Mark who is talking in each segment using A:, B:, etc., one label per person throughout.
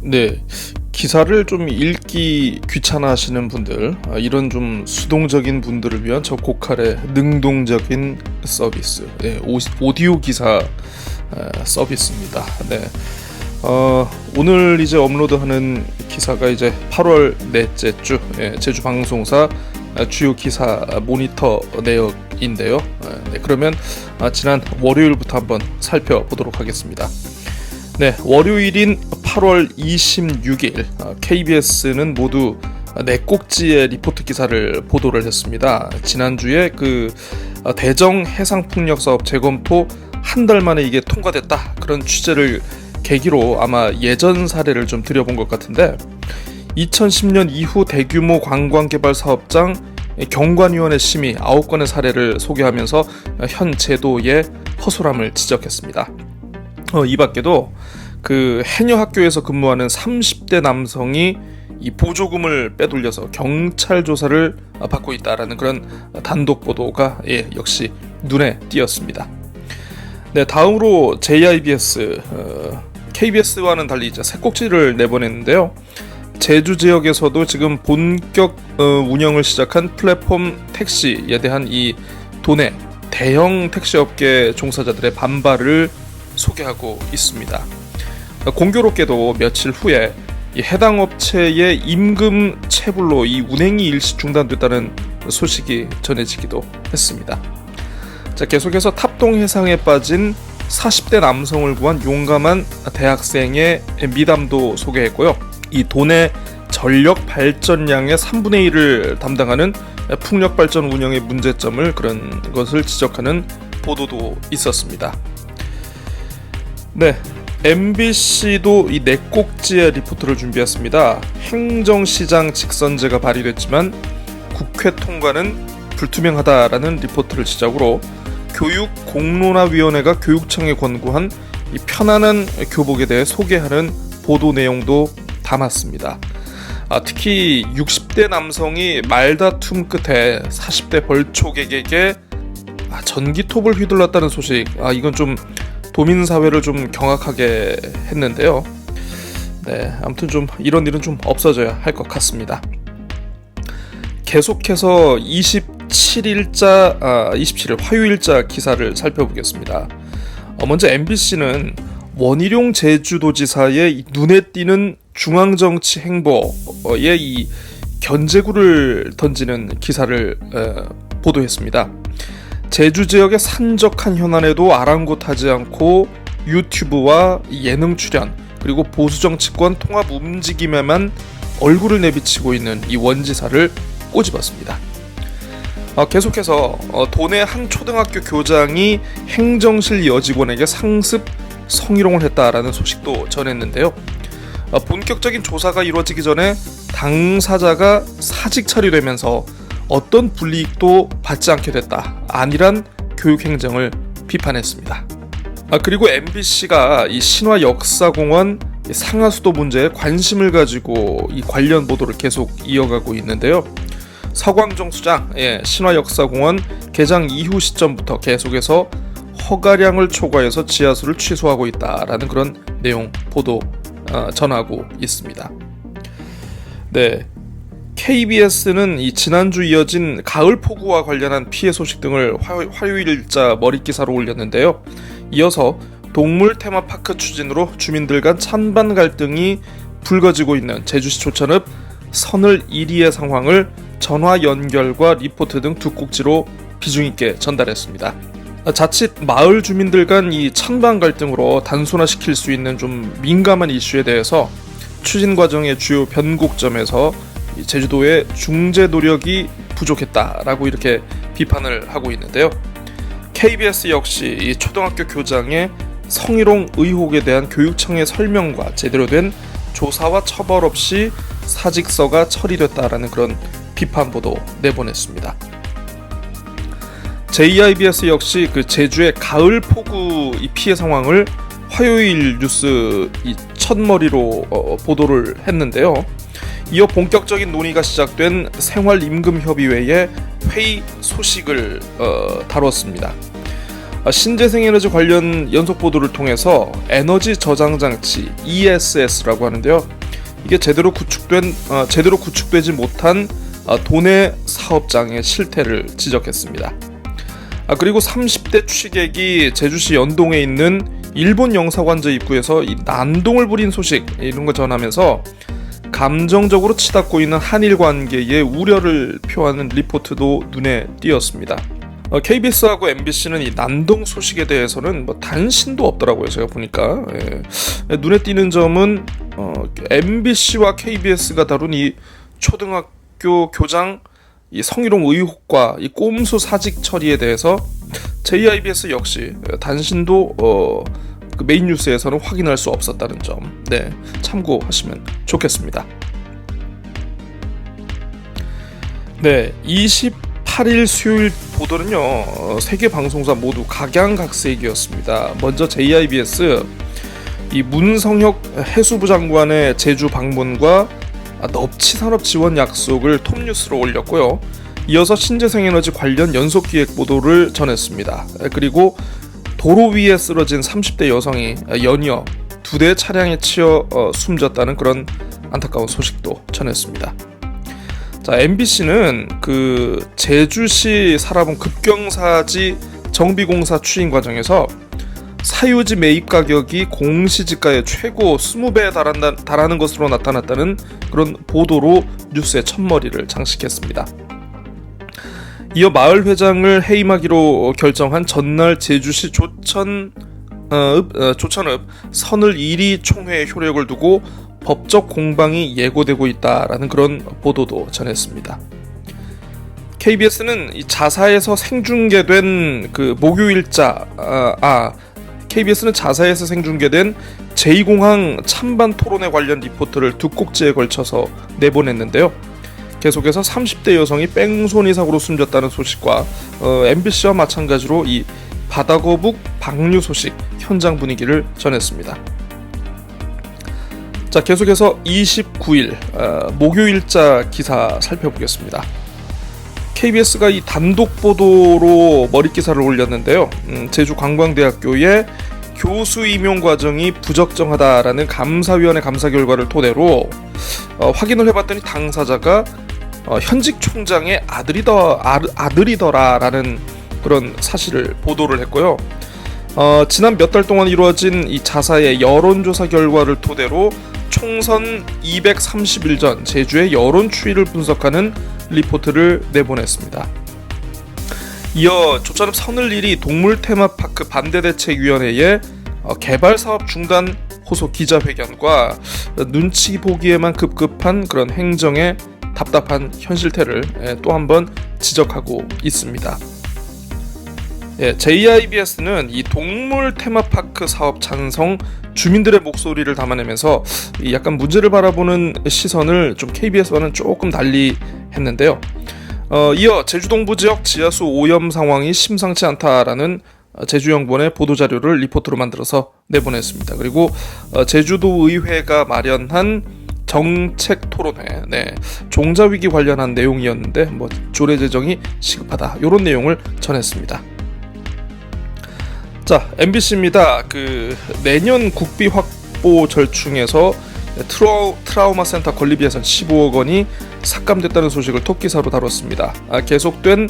A: 네, 기사를 좀 읽기 귀찮아하시는 분들, 이런 좀 수동적인 분들을 위한 적곡할의 능동적인 서비스, 네, 오디오 기사 서비스입니다. 네, 오늘 이제 업로드하는 기사가 이제 8월 넷째 주 제주 방송사 주요 기사 모니터 내역인데요. 네, 그러면 지난 월요일부터 한번 살펴보도록 하겠습니다. 네, 월요일인 8월 26일 KBS는 모두 네 꼭지의 리포트 기사를 보도를 했습니다. 지난주에 그 대정 해상풍력사업 재검토 한 달 만에 이게 통과됐다, 그런 취재를 계기로 아마 예전 사례를 좀 들여본 것 같은데, 2010년 이후 대규모 관광개발 사업장 경관위원회 심의 9건의 사례를 소개하면서 현 제도의 허술함을 지적했습니다. 이 밖에도 그 해녀 학교에서 근무하는 30대 남성이 이 보조금을 빼돌려서 경찰 조사를 받고 있다라는 그런 단독 보도가 역시 눈에 띄었습니다. 네, 다음으로 JIBS, KBS와는 달리 이제 새 꼭지를 내보냈는데요. 제주 지역에서도 지금 본격 운영을 시작한 플랫폼 택시에 대한 이 도내 대형 택시업계 종사자들의 반발을 소개하고 있습니다. 공교롭게도 며칠 후에 이 해당 업체의 임금 체불로 이 운행이 일시 중단됐다는 소식이 전해지기도 했습니다. 자, 계속해서 탑동해상에 빠진 40대 남성을 구한 용감한 대학생의 미담도 소개했고요. 이 도내 전력 발전량의 3분의 1을 담당하는 풍력발전 운영의 문제점을, 그런 것을 지적하는 보도도 있었습니다. 네, MBC도 이 네 꼭지의 리포트를 준비했습니다. 행정시장 직선제가 발의됐지만 국회 통과는 불투명하다라는 리포트를 시작으로 교육공론화위원회가 교육청에 권고한 이 편안한 교복에 대해 소개하는 보도 내용도 담았습니다. 특히 60대 남성이 말다툼 끝에 40대 벌초객에게 전기톱을 휘둘렀다는 소식, 이건 좀 도민사회를 좀 경악하게 했는데요. 네, 아무튼 좀 이런 일은 좀 없어져야 할 것 같습니다. 계속해서 27일 화요일자 기사를 살펴보겠습니다. 먼저 MBC는 원희룡 제주도지사의 눈에 띄는 중앙정치 행보에 이 견제구를 던지는 기사를 보도했습니다. 제주 지역의 산적한 현안에도 아랑곳하지 않고 유튜브와 예능 출연, 그리고 보수정치권 통합 움직임에만 얼굴을 내비치고 있는 이 원지사를 꼬집었습니다. 계속해서 도내 한 초등학교 교장이 행정실 여직원에게 상습 성희롱을 했다라는 소식도 전했는데요. 본격적인 조사가 이루어지기 전에 당사자가 사직 처리되면서 어떤 불이익도 받지 않게 됐다, 안일한 교육행정을 비판했습니다. 그리고 MBC가 이 신화역사공원 상하수도 문제에 관심을 가지고 이 관련 보도를 계속 이어가고 있는데요. 서광정 수장, 신화역사공원 개장 이후 시점부터 계속해서 허가량을 초과해서 지하수를 취소하고 있다라는 그런 내용 보도 전하고 있습니다. 네, KBS는 이 지난주 이어진 가을 폭우와 관련한 피해 소식 등을 화요일자 머릿기사로 올렸는데요. 이어서 동물 테마파크 추진으로 주민들 간 찬반 갈등이 불거지고 있는 제주시 초천읍 선을 1위의 상황을 전화 연결과 리포트 등 두 꼭지로 비중 있게 전달했습니다. 자칫 마을 주민들 간 이 찬반 갈등으로 단순화시킬 수 있는 좀 민감한 이슈에 대해서 추진 과정의 주요 변곡점에서 제주도의 중재 노력이 부족했다라고 이렇게 비판을 하고 있는데요. KBS 역시 이 초등학교 교장의 성희롱 의혹에 대한 교육청의 설명과 제대로 된 조사와 처벌 없이 사직서가 처리됐다라는 그런 비판 보도 내보냈습니다. JIBS 역시 그 제주의 가을 폭우 이 피해 상황을 화요일 뉴스 이 첫머리로 보도를 했는데요. 이어 본격적인 논의가 시작된 생활임금협의회의 회의 소식을 다뤘습니다. 신재생에너지 관련 연속 보도를 통해서 에너지 저장 장치 ESS라고 하는데요. 이게 제대로 구축되지 못한 도내 사업장의 실태를 지적했습니다. 그리고 30대 취객이 제주시 연동에 있는 일본 영사관저 입구에서 이 난동을 부린 소식 이런 거 전하면서 감정적으로 치닫고 있는 한일 관계에 우려를 표하는 리포트도 눈에 띄었습니다. KBS하고 MBC는 이 난동 소식에 대해서는 뭐 단신도 없더라고요. 제가 보니까 눈에 띄는 점은 MBC와 KBS가 다룬 이 초등학교 교장 이 성희롱 의혹과 이 꼼수 사직 처리에 대해서 JIBS 역시 단신도 그 메인 뉴스에서는 확인할 수 없었다는 점, 참고하시면 좋겠습니다. 28일 수요일 보도는요, 세계 방송사 모두 각양각색이었습니다. 먼저 JIBS 이 문성혁 해수부 장관의 제주 방문과 넙치 산업 지원 약속을 톱뉴스로 올렸고요. 이어서 신재생에너지 관련 연속기획 보도를 전했습니다. 그리고 도로 위에 쓰러진 30대 여성이 연이어 2대 차량에 치여 숨졌다는 그런 안타까운 소식도 전했습니다. 자, MBC는 그 제주시 살아본 급경사지 정비공사 추진 과정에서 사유지 매입 가격이 공시지가의 최고 20배에 달하는 것으로 나타났다는 그런 보도로 뉴스의 첫머리를 장식했습니다. 이어 마을 회장을 해임하기로 결정한 전날 제주시 조천읍 선을 1위 총회의 효력을 두고 법적 공방이 예고되고 있다라는 그런 보도도 전했습니다. KBS는 이 자사에서 생중계된 그 목요일자 KBS는 자사에서 생중계된 제2공항 찬반 토론회 관련 리포트를 두 꼭지에 걸쳐서 내보냈는데요. 계속해서 30대 여성이 뺑소니 사고로 숨졌다는 소식과 MBC와 마찬가지로 이 바다거북 방류 소식, 현장 분위기를 전했습니다. 자, 계속해서 29일 목요일자 기사 살펴보겠습니다. KBS가 이 단독 보도로 머릿 기사를 올렸는데요. 제주관광대학교의 교수 임용 과정이 부적정하다라는 감사위원회 감사 결과를 토대로 확인을 해봤더니 당사자가 현직 총장의 아들이더라라는 그런 사실을 보도를 했고요. 지난 몇 달 동안 이루어진 이 자사의 여론조사 결과를 토대로 총선 230일 전 제주의 여론 추이를 분석하는 리포트를 내보냈습니다. 이어 조천읍 선을일이 동물테마파크 반대대책위원회의 개발사업 중단 호소 기자회견과 눈치 보기에만 급급한 그런 행정의 답답한 현실태를 또 한 번 지적하고 있습니다. JIBS는 이 동물 테마파크 사업 찬성 주민들의 목소리를 담아내면서 약간 문제를 바라보는 시선을 좀 KBS와는 조금 달리 했는데요. 이어 제주 동부 지역 지하수 오염 상황이 심상치 않다라는 제주연구원의 보도자료를 리포트로 만들어서 내보냈습니다. 그리고 제주도 의회가 마련한 정책 토론회, 종자위기 관련한 내용이었는데 조례 제정이 시급하다 이런 내용을 전했습니다. 자, MBC입니다. 그 내년 국비 확보 절충에서 트라우마 센터 건립 예산 15억 원이 삭감됐다는 소식을 톱기사로 다뤘습니다. 계속된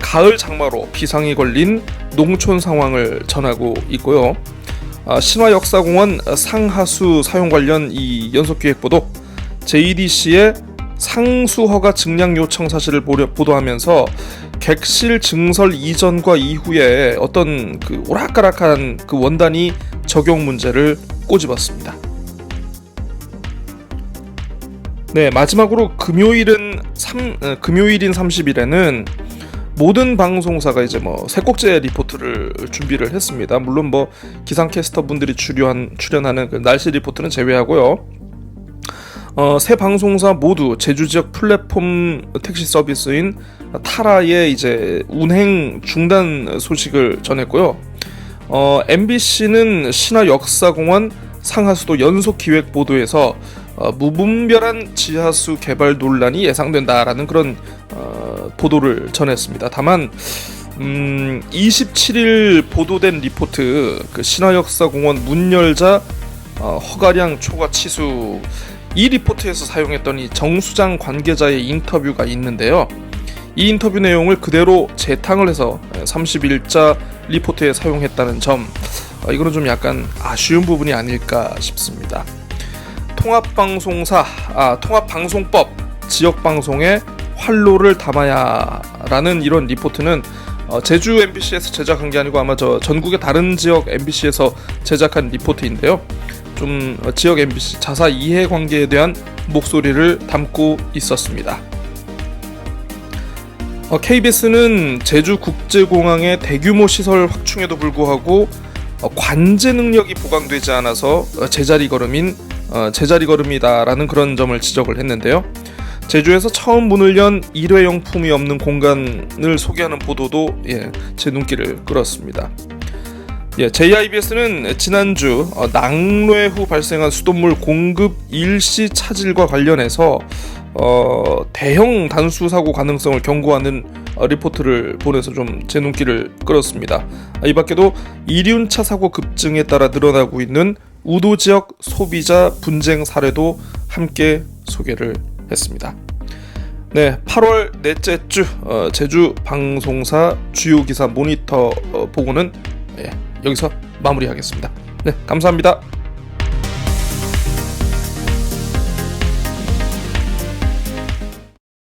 A: 가을 장마로 비상이 걸린 농촌 상황을 전하고 있고요. 신화역사공원 상하수 사용 관련 이 연속기획보도 JDC의 상수허가 증량 요청 사실을 보도하면서 객실 증설 이전과 이후에 어떤 그 오락가락한 그 원단위 적용 문제를 꼬집었습니다. 마지막으로 금요일인 30일에는 모든 방송사가 이제 세 꼭지의 리포트를 준비를 했습니다. 물론 기상캐스터 분들이 출연하는 그 날씨 리포트는 제외하고요. 세 방송사 모두 제주 지역 플랫폼 택시 서비스인 타라의 이제 운행 중단 소식을 전했고요. MBC는 신화역사공원 상하수도 연속 기획 보도에서 무분별한 지하수 개발 논란이 예상된다라는 그런 보도를 전했습니다. 다만 27일 보도된 리포트, 그 신화역사공원 문 열자 허가량 초과 치수, 이 리포트에서 사용했던 이 정수장 관계자의 인터뷰가 있는데요. 이 인터뷰 내용을 그대로 재탕을 해서 30일자 리포트에 사용했다는 점, 이거는 좀 약간 아쉬운 부분이 아닐까 싶습니다. 통합방송법 지역방송에 활로를 담아야라는 이런 리포트는 제주 MBC에서 제작한 게 아니고 아마 전국의 다른 지역 MBC에서 제작한 리포트인데요. 좀 지역 MBC 자사 이해관계에 대한 목소리를 담고 있었습니다. KBS는 제주국제공항의 대규모 시설 확충에도 불구하고 관제 능력이 보강되지 않아서 제자리 걸음이다라는 그런 점을 지적을 했는데요. 제주에서 처음 문을 연 일회용품이 없는 공간을 소개하는 보도도 제 눈길을 끌었습니다. JIBS는 지난주 낙뢰 후 발생한 수돗물 공급 일시 차질과 관련해서 대형 단수 사고 가능성을 경고하는 리포트를 보내서 좀 제 눈길을 끌었습니다. 이 밖에도 이륜차 사고 급증에 따라 늘어나고 있는 우도 지역 소비자 분쟁 사례도 함께 소개를 했습니다. 8월 넷째 주 제주 방송사 주요 기사 모니터 보고는 여기서 마무리하겠습니다. 감사합니다.